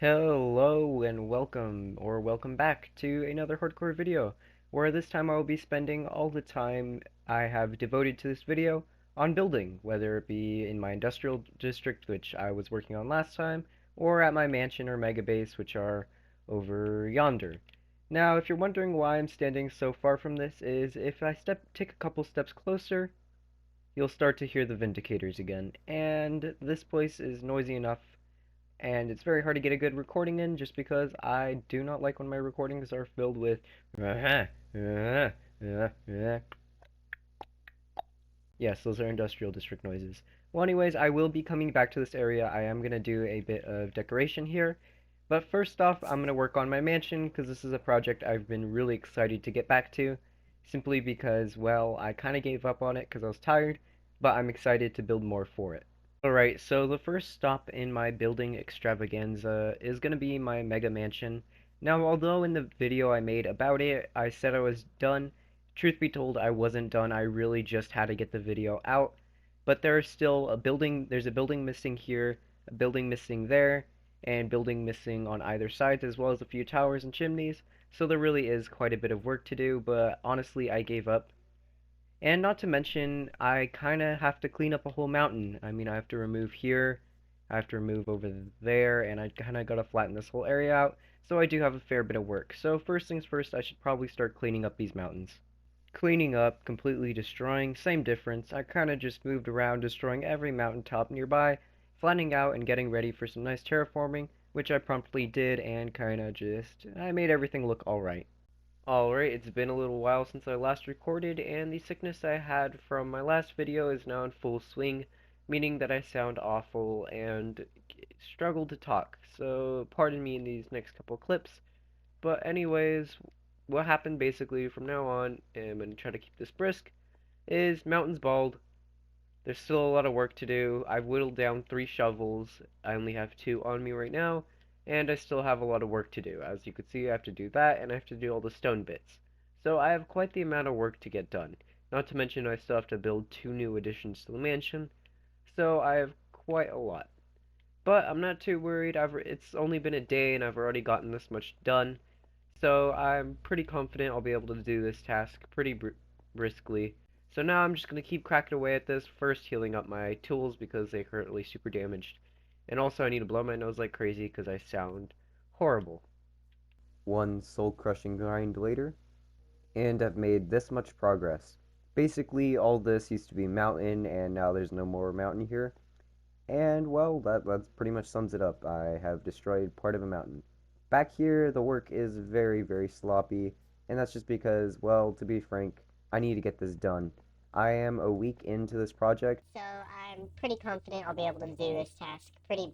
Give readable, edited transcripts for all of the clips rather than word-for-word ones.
Hello and welcome back to another hardcore video, where this time I will be spending all the time I have devoted to this video on building, whether it be in my industrial district, which I was working on last time, or at my mansion or mega base, which are over yonder. Now, if you're wondering why I'm standing so far from this, is if I take a couple steps closer, you'll start to hear the Vindicators again, and this place is noisy enough and it's very hard to get a good recording in just because I do not like when my recordings are filled with yes, those are industrial district noises. Well, anyways, I will be coming back to this area. I am going to do a bit of decoration here. But first off, I'm going to work on my mansion because this is a project I've been really excited to get back to. Simply because, well, I kind of gave up on it because I was tired, but I'm excited to build more for it. Alright, so the first stop in my building extravaganza is going to be my mega mansion. Now, although in the video I made about it, I said I was done, truth be told, I wasn't done. I really just had to get the video out. But there's still there's a building missing here, a building missing there, and building missing on either side, as well as a few towers and chimneys. So there really is quite a bit of work to do, but honestly, I gave up. And not to mention, I kind of have to clean up a whole mountain. I mean, I have to remove here, I have to remove over there, and I kind of got to flatten this whole area out. So I do have a fair bit of work. So first things first, I should probably start cleaning up these mountains. Cleaning up, completely destroying, same difference. I kind of just moved around, destroying every mountaintop nearby, flattening out and getting ready for some nice terraforming, which I promptly did, and I made everything look alright. Alright, it's been a little while since I last recorded, and the sickness I had from my last video is now in full swing, meaning that I sound awful and struggle to talk, so pardon me in these next couple clips. But anyways, what happened basically from now on, and I'm going to try to keep this brisk, is Mountain's bald. There's still a lot of work to do. I've whittled down 3 shovels. I only have 2 on me right now, and I still have a lot of work to do. As you can see, I have to do that, and I have to do all the stone bits. So I have quite the amount of work to get done. Not to mention I still have to build 2 new additions to the mansion, so I have quite a lot. But I'm not too worried. It's only been a day, and I've already gotten this much done. So I'm pretty confident I'll be able to do this task pretty briskly. So now I'm just going to keep cracking away at this, first healing up my tools because they're currently super damaged. And also I need to blow my nose like crazy because I sound horrible. One soul-crushing grind later, and I've made this much progress. Basically, all this used to be mountain, and now there's no more mountain here. And, well, that's pretty much sums it up. I have destroyed part of a mountain. Back here, the work is very, very sloppy, and that's just because, well, to be frank, I need to get this done. I am a week into this project, So I'm pretty confident I'll be able to do this task pretty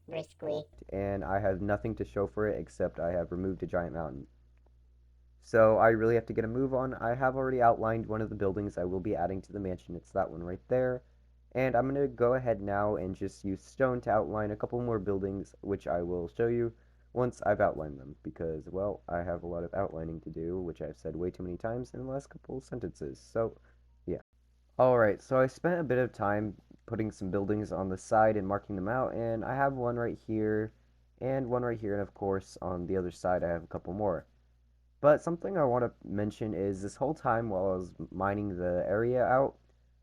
briskly. and I have nothing to show for it except I have removed a giant mountain. So I really have to get a move on. I have already outlined one of the buildings I will be adding to the mansion. It's that one right there. And I'm going to go ahead now and just use stone to outline a couple more buildings, which I will show you once I've outlined them, because, well, I have a lot of outlining to do, which I've said way too many times in the last couple sentences. So, yeah. Alright, so I spent a bit of time putting some buildings on the side and marking them out, and I have one right here, and one right here, and of course, on the other side I have a couple more. But something I want to mention is this whole time while I was mining the area out,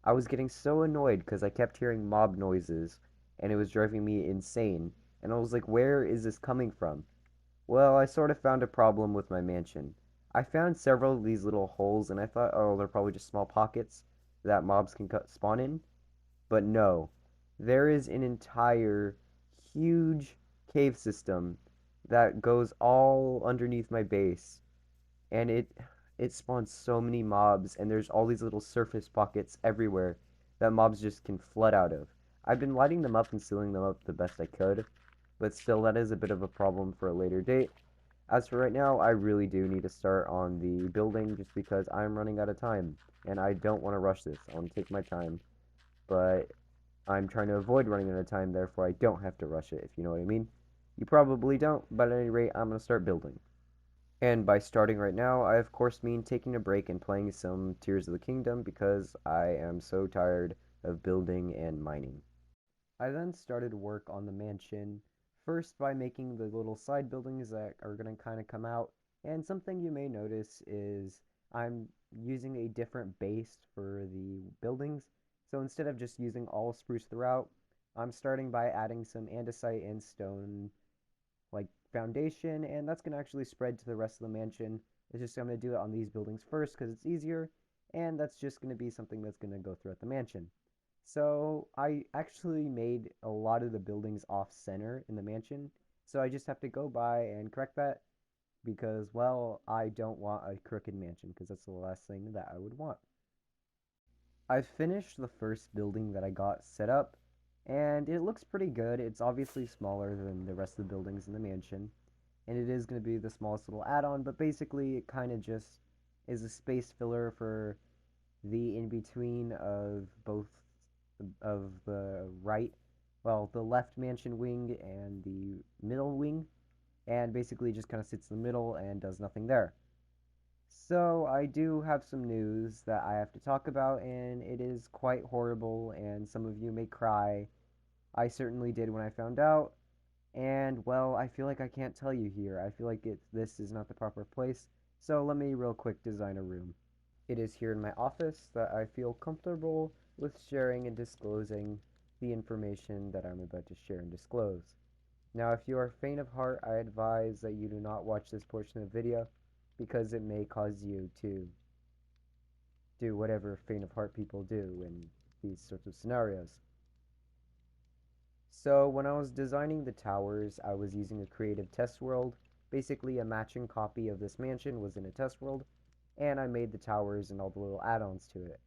I was getting so annoyed because I kept hearing mob noises and it was driving me insane. And I was like, where is this coming from? Well, I sort of found a problem with my mansion. I found several of these little holes and I thought, oh, they're probably just small pockets that mobs can spawn in. But no, there is an entire huge cave system that goes all underneath my base and it spawns so many mobs and there's all these little surface pockets everywhere that mobs just can flood out of. I've been lighting them up and sealing them up the best I could, but still that is a bit of a problem for a later date. As for right now, I really do need to start on the building just because I'm running out of time and I don't want to rush this. I want to take my time, but I'm trying to avoid running out of time, therefore I don't have to rush it, if you know what I mean. You probably don't, but at any rate, I'm going to start building. And by starting right now, I of course mean taking a break and playing some Tears of the Kingdom because I am so tired of building and mining. I then started work on the mansion, First, by making the little side buildings that are going to kind of come out. And something you may notice is I'm using a different base for the buildings. So instead of just using all spruce throughout, I'm starting by adding some andesite and stone like foundation, and that's going to actually spread to the rest of the mansion. It's just I'm going to do it on these buildings first because it's easier, and that's just going to be something that's going to go throughout the mansion. So I actually made a lot of the buildings off center in the mansion, so I just have to go by and correct that because, well, I don't want a crooked mansion because that's the last thing that I would want. I've finished the first building that I got set up, and it looks pretty good. It's obviously smaller than the rest of the buildings in the mansion, and it is going to be the smallest little add-on, but basically it kind of just is a space filler for the in-between of both of the right, well, the left mansion wing and the middle wing, and basically just kind of sits in the middle and does nothing there. So I do have some news that I have to talk about, and it is quite horrible, and some of you may cry. I certainly did when I found out, and well, I feel like I can't tell you here. I feel like this is not the proper place, so let me real quick design a room. It is here in my office that I feel comfortable with sharing and disclosing the information that I'm about to share and disclose. Now, if you are faint of heart, I advise that you do not watch this portion of the video because it may cause you to do whatever faint of heart people do in these sorts of scenarios. So when I was designing the towers, I was using a creative test world. Basically, a matching copy of this mansion was in a test world, and I made the towers and all the little add-ons to it.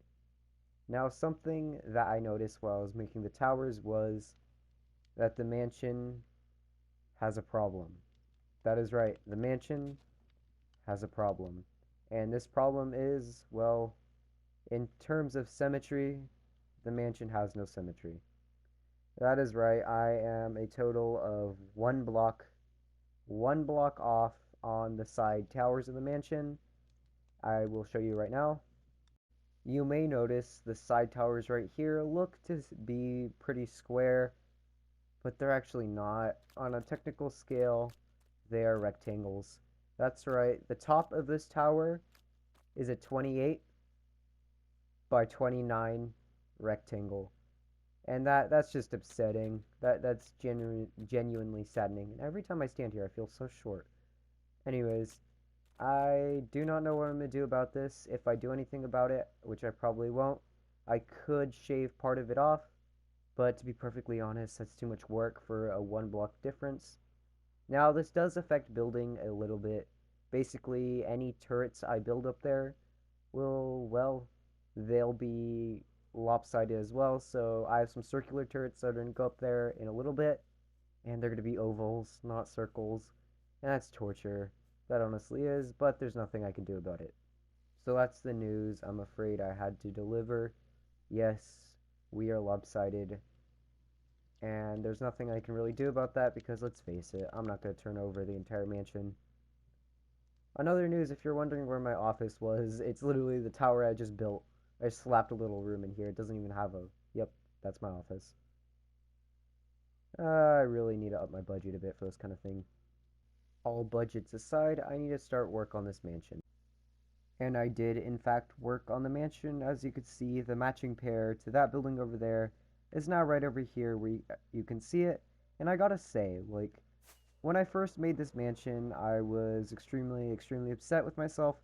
Now, something that I noticed while I was making the towers was that the mansion has a problem. That is right, the mansion has a problem. And this problem is, well, in terms of symmetry, the mansion has no symmetry. That is right, I am a total of one block off on the side towers of the mansion. I will show you right now. You may notice the side towers right here look to be pretty square, but they're actually not. On a technical scale, they are rectangles. That's right, the top of this tower is a 28 by 29 rectangle. And that's just upsetting. That's genuinely saddening. And every time I stand here, I feel so short. Anyways, I do not know what I'm going to do about this. If I do anything about it, which I probably won't, I could shave part of it off. But to be perfectly honest, that's too much work for a one block difference. Now, this does affect building a little bit. Basically, any turrets I build up there will, well, they'll be lopsided as well. So I have some circular turrets that are going to go up there in a little bit, and they're going to be ovals, not circles. And that's torture. That honestly is, but there's nothing I can do about it. So that's the news I'm afraid I had to deliver. Yes, we are lopsided, and there's nothing I can really do about that because let's face it, I'm not going to turn over the entire mansion. Another news, if you're wondering where my office was, it's literally the tower I just built. I slapped a little room in here. It doesn't even have a... Yep, that's my office. I really need to up my budget a bit for this kind of thing. All budgets aside, I need to start work on this mansion. And I did, in fact, work on the mansion. As you can see, the matching pair to that building over there is now right over here where you can see it. And I gotta say, like, when I first made this mansion, I was extremely upset with myself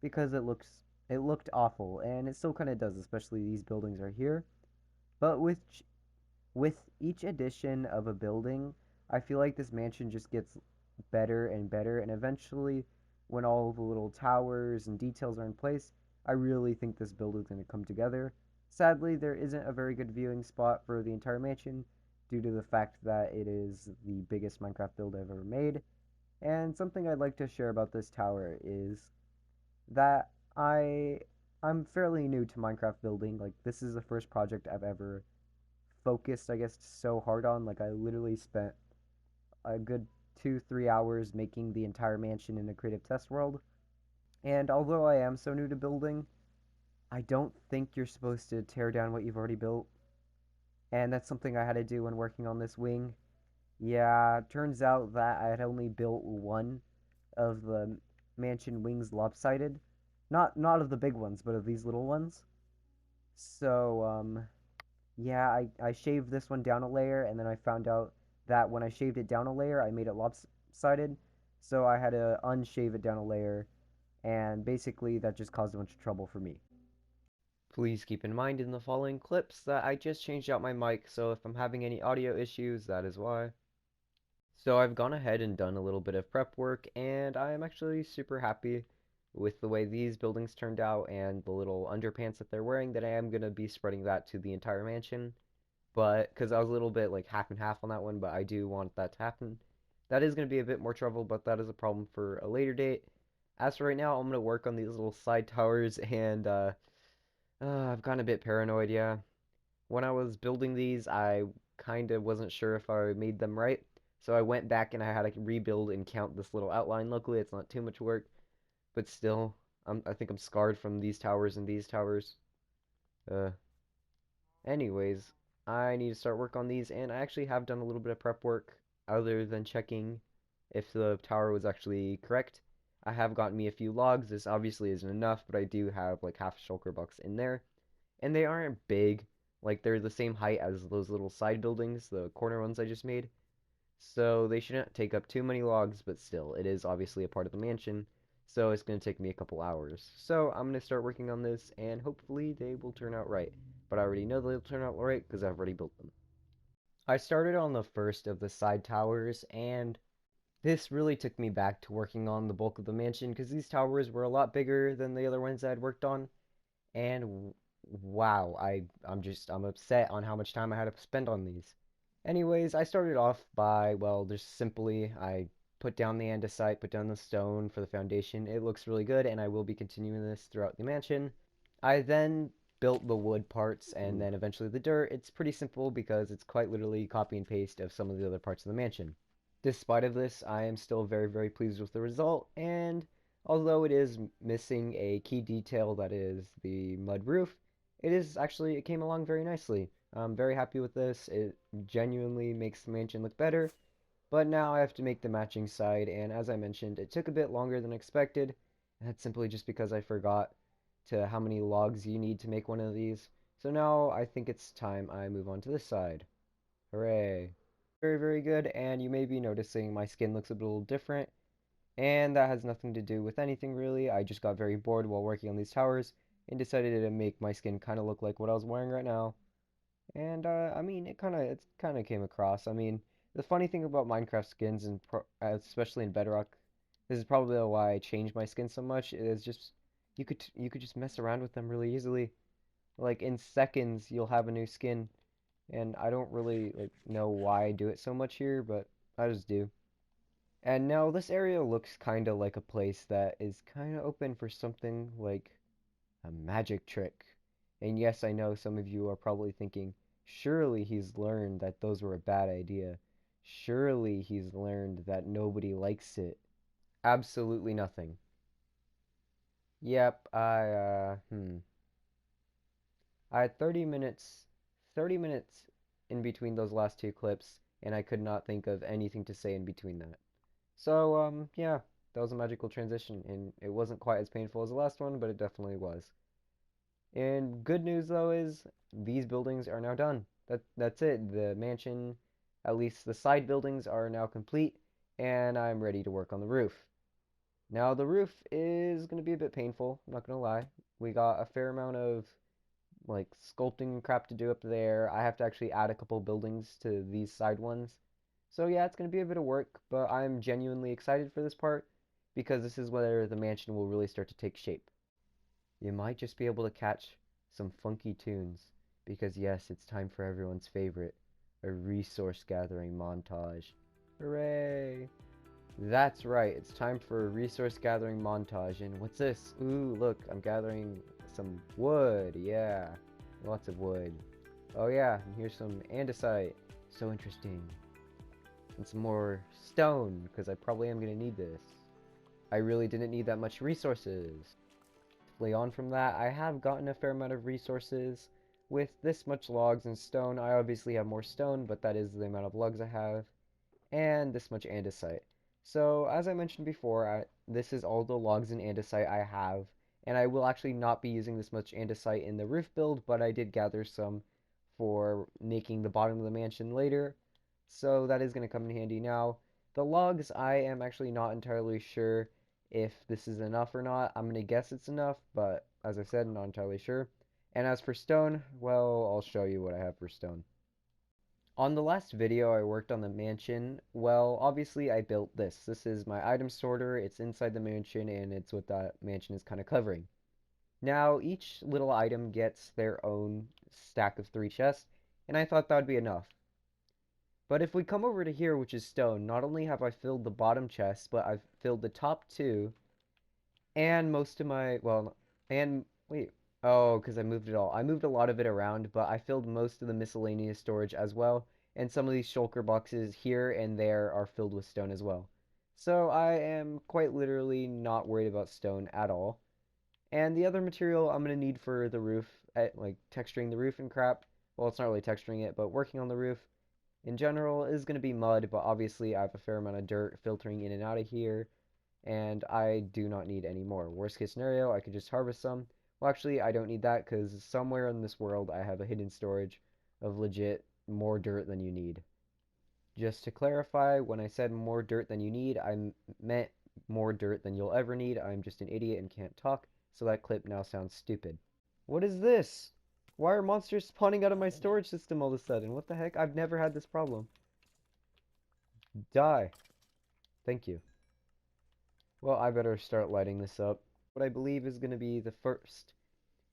because it looked awful, and it still kind of does, especially these buildings are here. But with each addition of a building, I feel like this mansion just gets better and better, and eventually, when all the little towers and details are in place, I really think this building is going to come together. Sadly, there isn't a very good viewing spot for the entire mansion due to the fact that it is the biggest Minecraft build I've ever made. And something I'd like to share about this tower is that I'm fairly new to Minecraft building. Like, this is the first project I've ever focused, I guess, so hard on. Like, I literally spent a good 2-3 hours making the entire mansion in a creative test world. And although I am so new to building, I don't think you're supposed to tear down what you've already built. And that's something I had to do when working on this wing. Yeah, turns out that I had only built one of the mansion wings lopsided. Not of the big ones, but of these little ones. So, yeah, I shaved this one down a layer, and then I found out that when I shaved it down a layer, I made it lopsided. So I had to unshave it down a layer, and basically that just caused a bunch of trouble for me. Please keep in mind in the following clips that I just changed out my mic, so if I'm having any audio issues, that is why. So I've gone ahead and done a little bit of prep work, and I'm actually super happy with the way these buildings turned out and the little underpants that they're wearing, that I am going to be spreading that to the entire mansion. But, because I was a little bit like half and half on that one, but I do want that to happen. That is going to be a bit more trouble, but that is a problem for a later date. As for right now, I'm going to work on these little side towers, and I've gotten a bit paranoid, yeah. When I was building these, I kind of wasn't sure if I made them right. So I went back and I had to rebuild and count this little outline. Luckily, it's not too much work, but still, I think I'm scarred from these towers and these towers. Uh, Anyways, I need to start work on these, and I actually have done a little bit of prep work other than checking if the tower was actually correct. I have gotten me a few logs. This obviously isn't enough, but I do have like half a shulker box in there. And they aren't big. Like they're the same height as those little side buildings, the corner ones I just made. So they shouldn't take up too many logs, but still, it is obviously a part of the mansion. So it's going to take me a couple hours. So I'm going to start working on this, and hopefully they will turn out right. But I already know they'll turn out right because I've already built them. I started on the first of the side towers, and this really took me back to working on the bulk of the mansion because these towers were a lot bigger than the other ones I'd worked on. And wow, I'm upset on how much time I had to spend on these. Anyways, I started off by, well, just simply I put down the andesite, put down the stone for the foundation. It looks really good, and I will be continuing this throughout the mansion. I then built the wood parts and then eventually the dirt. It's pretty simple because it's quite literally copy and paste of some of the other parts of the mansion. Despite of this, I am still very, very pleased with the result, and although it is missing a key detail that is the mud roof, it came along very nicely. I'm very happy with this. It genuinely makes the mansion look better, but now I have to make the matching side, and as I mentioned, it took a bit longer than expected, and that's simply just because I forgot to how many logs you need to make one of these. So now I think it's time I move on to this side. Hooray! Very, very good, and you may be noticing my skin looks a little different, and that has nothing to do with anything really. I just got very bored while working on these towers and decided to make my skin kind of look like what I was wearing right now. And I mean, it kind of came across. I mean, the funny thing about Minecraft skins, and especially in Bedrock, this is probably why I changed my skin so much. Is just you could just mess around with them really easily. Like in seconds, you'll have a new skin, and I don't really like know why I do it so much here, but I just do. And now this area looks kind of like a place that is kind of open for something like a magic trick. And yes, I know some of you are probably thinking, surely he's learned that those were a bad idea. Surely he's learned that nobody likes it. Absolutely nothing. Yep, I had 30 minutes in between those last two clips, and I could not think of anything to say in between that. So, yeah, that was a magical transition, and it wasn't quite as painful as the last one, but it definitely was. And good news though is these buildings are now done. That's it. The mansion, at least the side buildings, are now complete, and I'm ready to work on the roof. Now the roof is gonna be a bit painful, I'm not gonna lie. We got a fair amount of like sculpting crap to do up there. I have to actually add a couple buildings to these side ones. So yeah, it's going to be a bit of work, but I'm genuinely excited for this part because this is where the mansion will really start to take shape. You might just be able to catch some funky tunes because yes, it's time for everyone's favorite, a resource gathering montage. Hooray! That's right, it's time for a resource gathering montage. And what's this? Ooh, look, I'm gathering some wood. Yeah, lots of wood. Oh yeah, and here's some andesite. So interesting. And some more stone, because I probably am going to need this. I really didn't need that much resources. To play on from that, I have gotten a fair amount of resources. With this much logs and stone, I obviously have more stone, but that is the amount of logs I have. and this much andesite. So as I mentioned before, this is all the logs and andesite I have, and I will actually not be using this much andesite in the roof build, but I did gather some for making the bottom of the mansion later, so that is going to come in handy now. The logs, I am actually not entirely sure if this is enough or not. I'm going to guess it's enough, but as I said, I'm not entirely sure. And as for stone, well, I'll show you what I have for stone. On the last video I worked on the mansion, well, obviously I built this. This is my item sorter, it's inside the mansion, and it's what that mansion is kind of covering. Now, each little item gets their own stack of 3 chests, and I thought that would be enough. But if we come over to here, which is stone, not only have I filled the bottom chest, but I've filled the top two, and most of my, well, and, wait, oh, because I moved it all. I moved a lot of it around, but I filled most of the miscellaneous storage as well, and some of these shulker boxes here and there are filled with stone as well. So I am quite literally not worried about stone at all. And the other material I'm going to need for the roof, like texturing the roof and crap, well, it's not really texturing it, but working on the roof in general is going to be mud, but obviously I have a fair amount of dirt filtering in and out of here, and I do not need any more. Worst case scenario, I could just harvest some. Well, actually, I don't need that because somewhere in this world I have a hidden storage of legit more dirt than you need. Just to clarify, when I said more dirt than you need, I meant more dirt than you'll ever need. I'm just an idiot and can't talk, so that clip now sounds stupid. What is this? Why are monsters spawning out of my storage system all of a sudden? What the heck? I've never had this problem. Die. Thank you. Well, I better start lighting this up. What I believe is going to be the first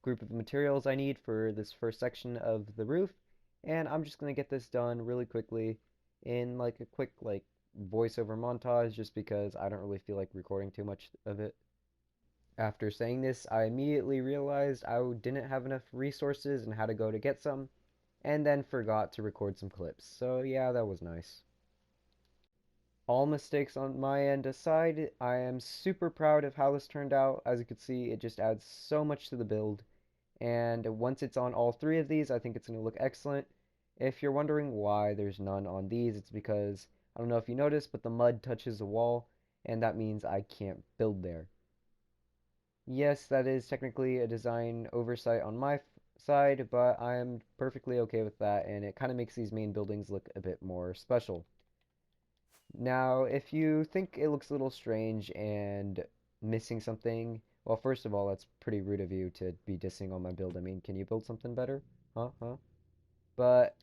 group of materials I need for this first section of the roof, and I'm just going to get this done really quickly in like a quick like voiceover montage just because I don't really feel like recording too much of it. After saying this, I immediately realized I didn't have enough resources and how to go to get some, and then forgot to record some clips. So yeah, that was nice. All mistakes on my end aside, I am super proud of how this turned out. As you can see, it just adds so much to the build. And once it's on all 3 of these, I think it's going to look excellent. If you're wondering why there's none on these, it's because, I don't know if you noticed, but the mud touches the wall, and that means I can't build there. Yes, that is technically a design oversight on my side, but I'm perfectly okay with that, and it kind of makes these main buildings look a bit more special. Now, if you think it looks a little strange and missing something, well, first of all, that's pretty rude of you to be dissing on my build. I mean, can you build something better? Huh? But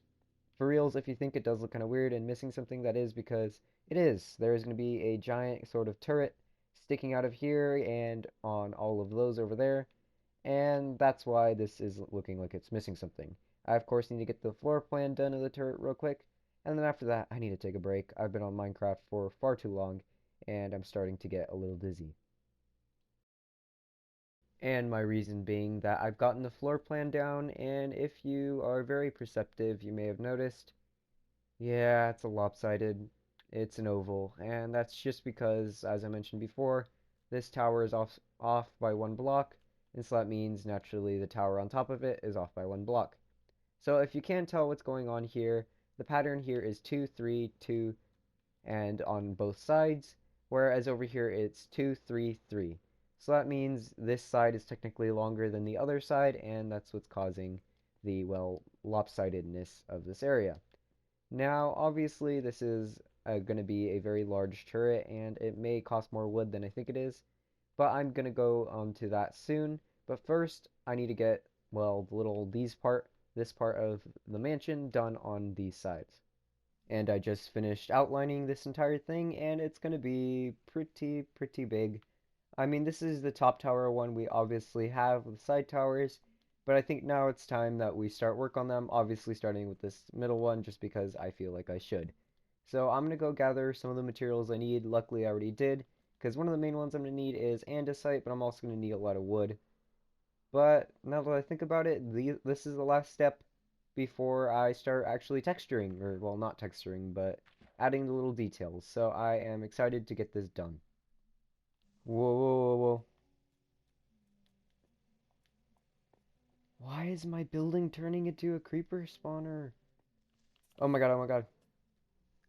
for reals, if you think it does look kind of weird and missing something, that is because it is. There is going to be a giant sort of turret sticking out of here and on all of those over there, and that's why this is looking like it's missing something. I, of course, need to get the floor plan done of the turret real quick, and then after that, I need to take a break. I've been on Minecraft for far too long, and I'm starting to get a little dizzy. And my reason being that I've gotten the floor plan down, and if you are very perceptive, you may have noticed, yeah, it's a lopsided, it's an oval, and that's just because, as I mentioned before, this tower is off by 1 block, and so that means naturally the tower on top of it is off by 1 block. So if you can't tell what's going on here, the pattern here is 2, 3, 2, and on both sides, whereas over here it's 2, 3, 3. So that means this side is technically longer than the other side, and that's what's causing the, well, lopsidedness of this area. Now, obviously, this is going to be a very large turret, and it may cost more wood than I think it is, but I'm going to go on to that soon. But first, I need to get, well, this part of the mansion done on these sides. And I just finished outlining this entire thing, and it's going to be pretty big. I mean, this is the top tower one we obviously have with side towers, but I think now it's time that we start work on them, obviously starting with this middle one, just because I feel like I should. So I'm going to go gather some of the materials I need. Luckily, I already did, because one of the main ones I'm going to need is andesite, but I'm also going to need a lot of wood. But now that I think about it, this is the last step before I start actually texturing, or, well, not texturing, but adding the little details. So I am excited to get this done. Whoa. Why is my building turning into a creeper spawner? Oh my god.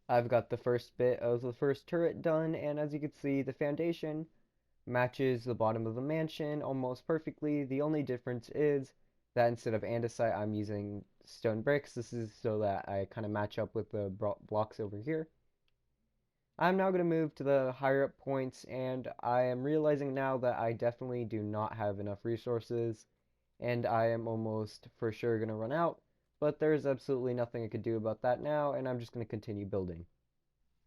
I've got the first bit of the first turret done, and as you can see, the foundation matches the bottom of the mansion almost perfectly. The only difference is that instead of andesite, I'm using stone bricks. This is so that I kind of match up with the blocks over here. I'm now going to move to the higher up points, and I am realizing now that I definitely do not have enough resources, and I am almost for sure going to run out, but there's absolutely nothing I could do about that now, and I'm just going to continue building.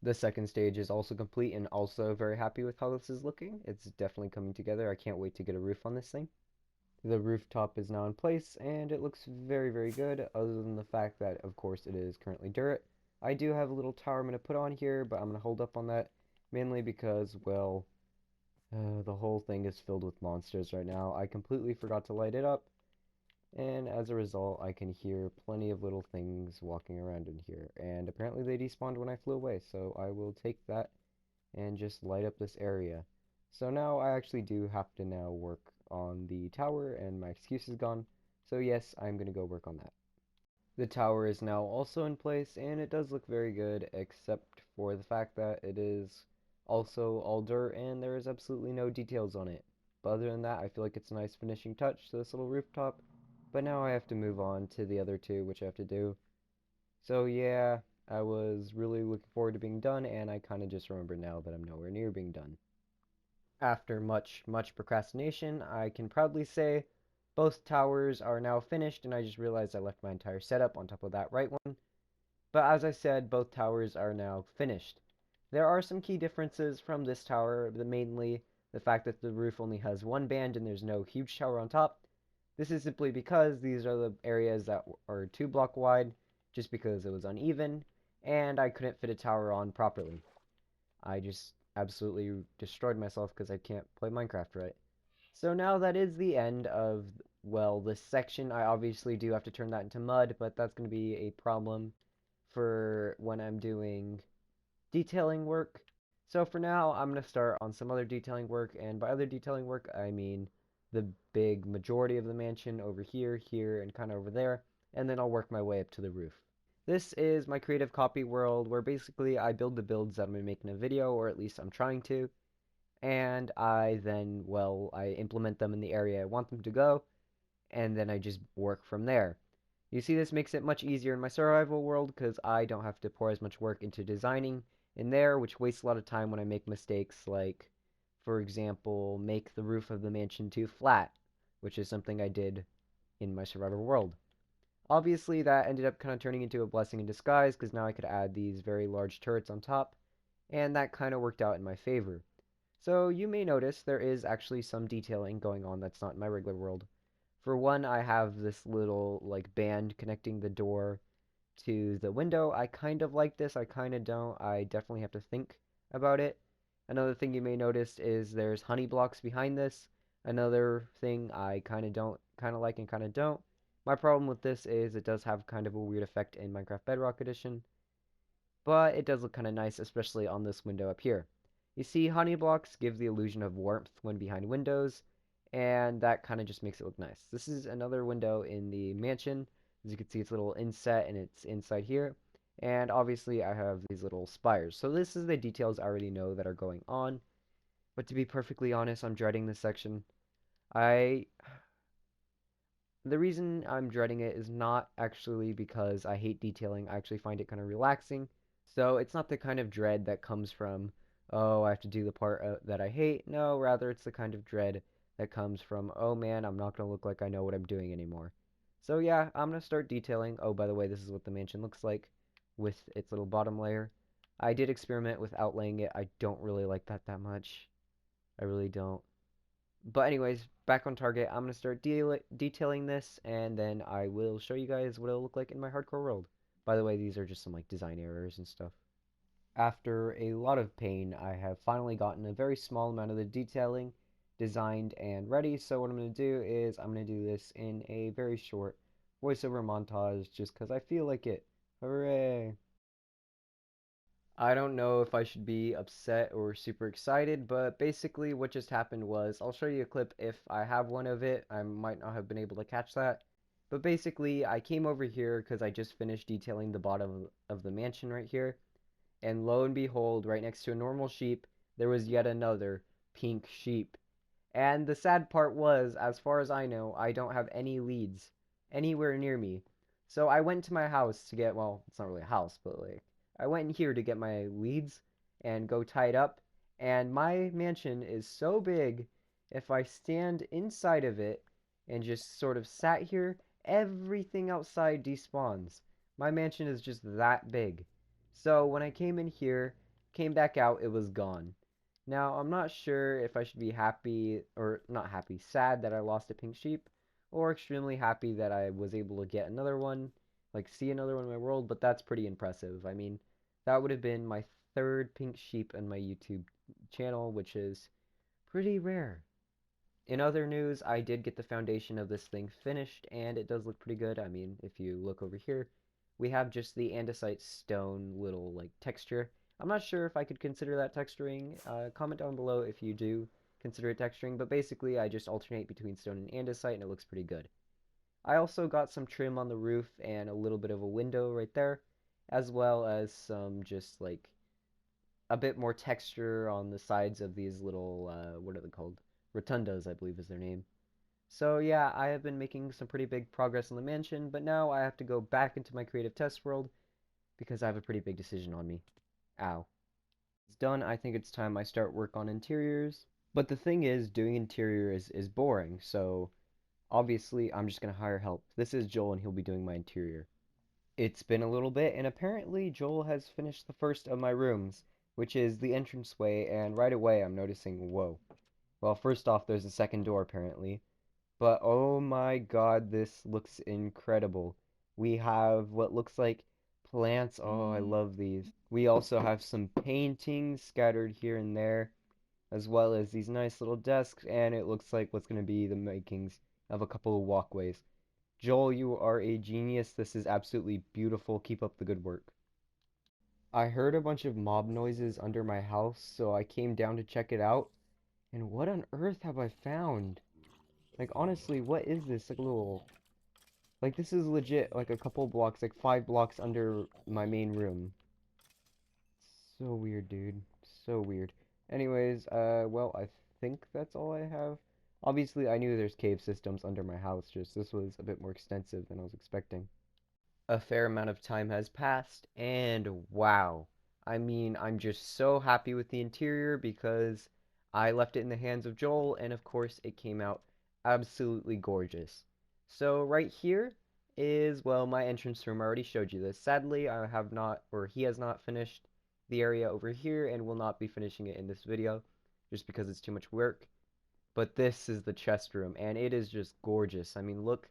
The second stage is also complete and also very happy with how this is looking. It's definitely coming together. I can't wait to get a roof on this thing. The rooftop is now in place and it looks very, very good, other than the fact that, of course, it is currently dirt. I do have a little tower I'm going to put on here, but I'm going to hold up on that mainly because, well, the whole thing is filled with monsters right now. I completely forgot to light it up, and as a result, I can hear plenty of little things walking around in here. And apparently they despawned when I flew away, so I will take that and just light up this area. So now I actually do have to now work on the tower, and my excuse is gone. So yes, I'm going to go work on that. The tower is now also in place, and it does look very good, except for the fact that it is also all dirt, and there is absolutely no details on it. But other than that, I feel like it's a nice finishing touch to this little rooftop. But now I have to move on to the other two, which I have to do. So yeah, I was really looking forward to being done, and I kind of just remember now that I'm nowhere near being done. After much, much procrastination, I can proudly say both towers are now finished, and I just realized I left my entire setup on top of that right one. But as I said, both towers are now finished. There are some key differences from this tower, mainly the fact that the roof only has one band and there's no huge tower on top. This is simply because these are the areas that are 2 block wide, just because it was uneven, and I couldn't fit a tower on properly. I just absolutely destroyed myself because I can't play Minecraft right. So now that is the end of, well, this section. I obviously do have to turn that into mud, but that's going to be a problem for when I'm doing detailing work. So for now, I'm going to start on some other detailing work, and by other detailing work, I mean the big majority of the mansion over here, here, and kind of over there, and then I'll work my way up to the roof. This is my creative copy world, where basically I build the builds that I'm going to make in a video, or at least I'm trying to, and I then, well, I implement them in the area I want them to go, and then I just work from there. You see, this makes it much easier in my survival world because I don't have to pour as much work into designing in there, which wastes a lot of time when I make mistakes like, for example, make the roof of the mansion too flat, which is something I did in my survival world. Obviously, that ended up kind of turning into a blessing in disguise because now I could add these very large turrets on top, and that kind of worked out in my favor. So you may notice there is actually some detailing going on that's not in my regular world. For one, I have this little like band connecting the door to the window. I kind of like this, I kind of don't. I definitely have to think about it. Another thing you may notice is there's honey blocks behind this. Another thing I kind of don't, kind of like and kind of don't. My problem with this is it does have kind of a weird effect in Minecraft Bedrock Edition, but it does look kind of nice, especially on this window up here. You see, honey blocks give the illusion of warmth when behind windows, and that kind of just makes it look nice. This is another window in the mansion. As you can see, it's a little inset, and it's inside here. And obviously, I have these little spires. So this is the details I already know that are going on. But to be perfectly honest, I'm dreading this section. I The reason I'm dreading it is not actually because I hate detailing. I actually find it kind of relaxing. So it's not the kind of dread that comes from, oh, I have to do the part that I hate. No, rather it's the kind of dread that comes from, oh man, I'm not going to look like I know what I'm doing anymore. So yeah, I'm going to start detailing. Oh, by the way, this is what the mansion looks like with its little bottom layer. I did experiment with outlaying it. I don't really like that that much. I really don't. But anyways, back on target, I'm going to start detailing this, and then I will show you guys what it'll look like in my hardcore world. By the way, these are just some like design errors and stuff. After a lot of pain, I have finally gotten a very small amount of the detailing designed and ready, so what I'm going to do is I'm going to do this in a very short voiceover montage just because I feel like it. Hooray! I don't know if I should be upset or super excited, but basically what just happened was, I'll show you a clip if I have one of it. I might not have been able to catch that. But basically, I came over here because I just finished detailing the bottom of the mansion right here. And lo and behold, right next to a normal sheep, there was yet another pink sheep. And the sad part was, as far as I know, I don't have any leads anywhere near me. So I went to my house to get, well, it's not really a house, but like, I went in here to get my leads and go tie it up. And my mansion is so big, if I stand inside of it and just sort of sat here, everything outside despawns. My mansion is just that big. So when I came in here, came back out, it was gone. Now, I'm not sure if I should be happy, or not happy, sad that I lost a pink sheep, or extremely happy that I was able to get another one, like see another one in my world, but that's pretty impressive. I mean, that would have been my third pink sheep in my YouTube channel, which is pretty rare. In other news, I did get the foundation of this thing finished, and it does look pretty good. I mean, if you look over here, we have just the andesite stone little, like, texture. I'm not sure if I could consider that texturing. Comment down below if you do consider it texturing, but basically I just alternate between stone and andesite, and it looks pretty good. I also got some trim on the roof and a little bit of a window right there, as well as some just, like, a bit more texture on the sides of these little, what are they called? Rotundas, I believe is their name. So yeah, I have been making some pretty big progress in the mansion, but now I have to go back into my creative test world because I have a pretty big decision on me. Ow. It's done, I think it's time I start work on interiors. But the thing is, doing interiors is boring, so obviously I'm just gonna hire help. This is Joel and he'll be doing my interior. It's been a little bit, and apparently Joel has finished the first of my rooms, which is the entranceway, and right away I'm noticing, whoa. Well, first off, there's a second door apparently, but oh my god, this looks incredible. We have what looks like plants. Oh, I love these. We also have some paintings scattered here and there, as well as these nice little desks, and it looks like what's going to be the makings of a couple of walkways. Joel, you are a genius. This is absolutely beautiful. Keep up the good work. I heard a bunch of mob noises under my house, so I came down to check it out. And what on earth have I found? Like, honestly, what is this? Like a little... Like, this is legit, like, a couple blocks, like 5 blocks under my main room. So weird, dude. So weird. Anyways, well, I think that's all I have. Obviously, I knew there's cave systems under my house, just this was a bit more extensive than I was expecting. A fair amount of time has passed, and wow. I mean, I'm just so happy with the interior because I left it in the hands of Joel, and of course, it came out absolutely gorgeous. So right here is, well, my entrance room. I already showed you this. Sadly, I have not, or he has not finished the area over here and will not be finishing it in this video just because it's too much work. But this is the chest room, and it is just gorgeous. I mean, look,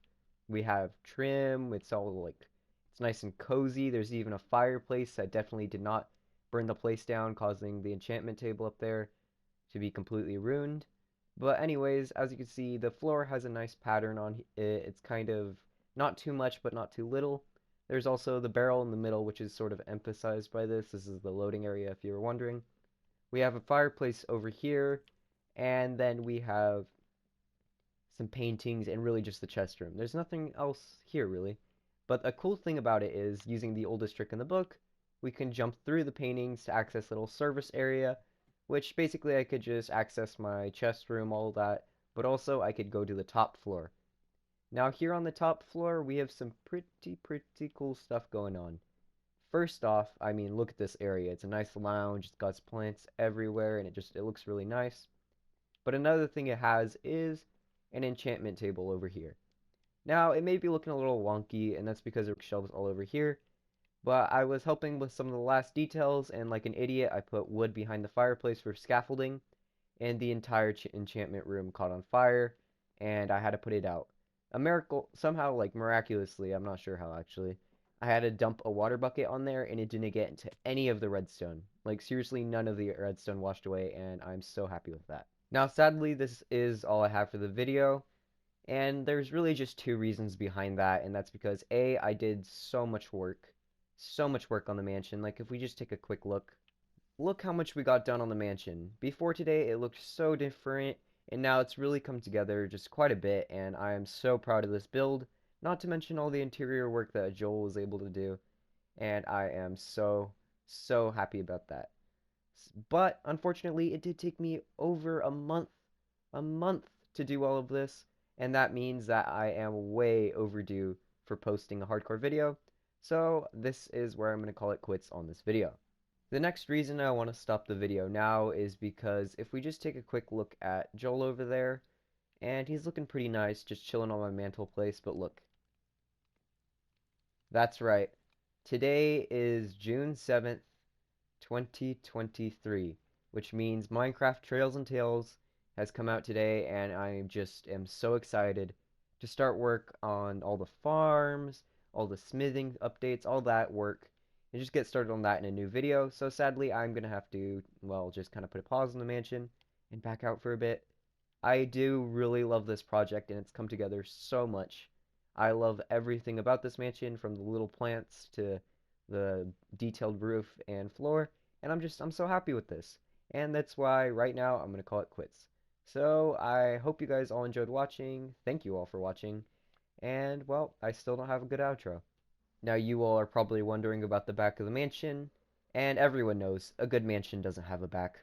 we have trim. It's all like, it's nice and cozy. There's even a fireplace that definitely did not burn the place down, causing the enchantment table up there to be completely ruined. But anyways, as you can see, the floor has a nice pattern on it. It's kind of not too much, but not too little. There's also the barrel in the middle, which is sort of emphasized by this. This is the loading area, if you were wondering. We have a fireplace over here, and then we have some paintings and really just the chest room. There's nothing else here, really. But a cool thing about it is, using the oldest trick in the book, we can jump through the paintings to access a little service area, which basically I could just access my chest room, all that, but also I could go to the top floor. Now here on the top floor, we have some pretty cool stuff going on. First off, I mean, look at this area. It's a nice lounge, it's got plants everywhere, and it looks really nice. But another thing it has is an enchantment table over here. Now, it may be looking a little wonky, and that's because there are shelves all over here, but I was helping with some of the last details, and like an idiot, I put wood behind the fireplace for scaffolding, and the entire enchantment room caught on fire, and I had to put it out. A miracle, somehow, like miraculously, I'm not sure how actually, I had to dump a water bucket on there, and it didn't get into any of the redstone. Like, seriously, none of the redstone washed away, and I'm so happy with that. Now, sadly, this is all I have for the video, and there's really just two reasons behind that, and that's because A, I did so much work on the mansion. Like, if we just take a quick look how much we got done on the mansion. Before today, it looked so different, and now it's really come together just quite a bit, and I am so proud of this build, not to mention all the interior work that Joel was able to do, and I am so, So happy about that. But unfortunately, it did take me over a month to do all of this, and that means that I am way overdue for posting a hardcore video. So this is where I'm going to call it quits on this video. The next reason I want to stop the video now is because if we just take a quick look at Joel over there, and he's looking pretty nice, just chilling on my mantle place, but look. That's right. Today is June 7th, 2023, which means Minecraft Trails and Tales has come out today, and I just am so excited to start work on all the farms, all the smithing updates, all that work, and just get started on that in a new video. So sadly, I'm gonna have to, well, just kind of put a pause on the mansion and back out for a bit. I do really love this project, and it's come together so much. I love everything about this mansion, from the little plants to the detailed roof and floor, and I'm so happy with this. And that's why right now I'm gonna call it quits. So I hope you guys all enjoyed watching. Thank you all for watching. And well, I still don't have a good outro. Now you all are probably wondering about the back of the mansion, and everyone knows a good mansion doesn't have a back.